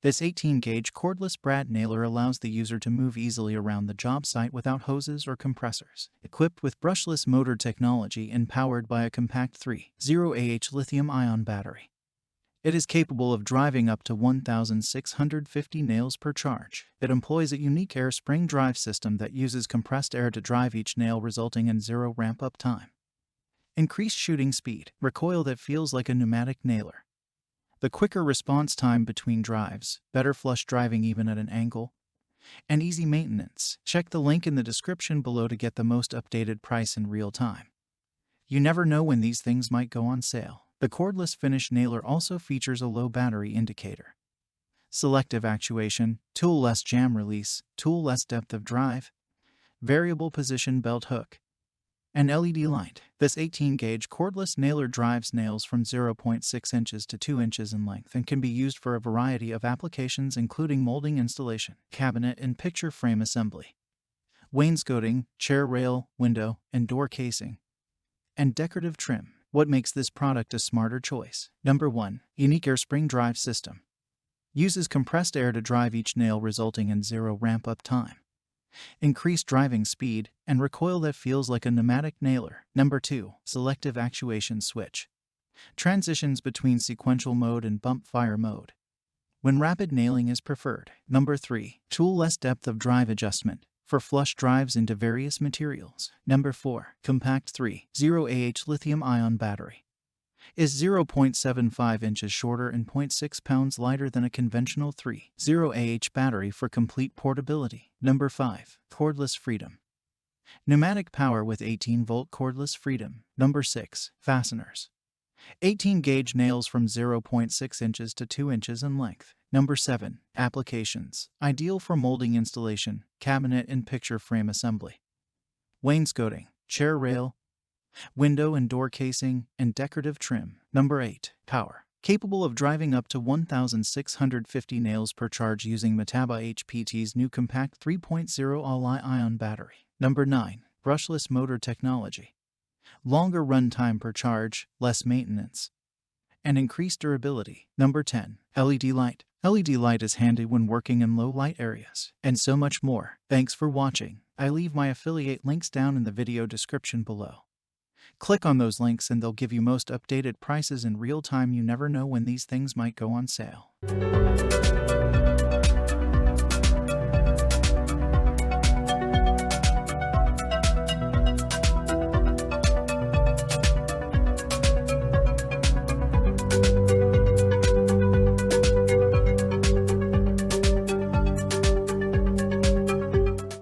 This 18-gauge cordless Brad Nailer allows the user to move easily around the job site without hoses or compressors. Equipped with brushless motor technology and powered by a compact 3.0 Ah lithium-ion battery, it is capable of driving up to 1,650 nails per charge. It employs a unique air spring drive system that uses compressed air to drive each nail, resulting in zero ramp-up time. Increased shooting speed, recoil that feels like a pneumatic nailer. The quicker response time between drives, better flush driving even at an angle, and easy maintenance. Check the link in the description below to get the most updated price in real time. You never know when these things might go on sale. The cordless finish nailer also features a low battery indicator, selective actuation, tool-less jam release, tool-less depth of drive, variable position belt hook, and LED light. This 18-gauge cordless nailer drives nails from 0.6 inches to 2 inches in length and can be used for a variety of applications including molding installation, cabinet and picture frame assembly, wainscoting, chair rail, window, and door casing, and decorative trim. What makes this product a smarter choice? Number 1. Unique air spring drive system. Uses compressed air to drive each nail, resulting in zero ramp-up time, increased driving speed, and recoil that feels like a pneumatic nailer. Number 2. Selective Actuation Switch. Transitions between sequential mode and bump fire mode, when rapid nailing is preferred. Number 3. Tool-less depth of drive adjustment, for flush drives into various materials. Number 4. Compact 3.0 Ah lithium-ion battery. Is 0.75 inches shorter and 0.6 pounds lighter than a conventional 3.0 Ah battery for complete portability. Number 5. Cordless freedom. Pneumatic power with 18-volt cordless freedom. Number 6. Fasteners. 18-gauge nails from 0.6 inches to 2 inches in length. Number 7. Applications. Ideal for molding installation, cabinet and picture frame assembly, wainscoting, chair rail, window and door casing, and decorative trim. Number 8. Power. Capable of driving up to 1,650 nails per charge using Metabo HPT's new compact 3.0 Lithium-Ion battery. Number 9. Brushless motor technology. Longer run time per charge, less maintenance, and increased durability. Number 10. LED light. LED light is handy when working in low light areas, and so much more. Thanks for watching. I leave my affiliate links down in the video description below. Click on those links and they'll give you most updated prices in real time. You never know when these things might go on sale.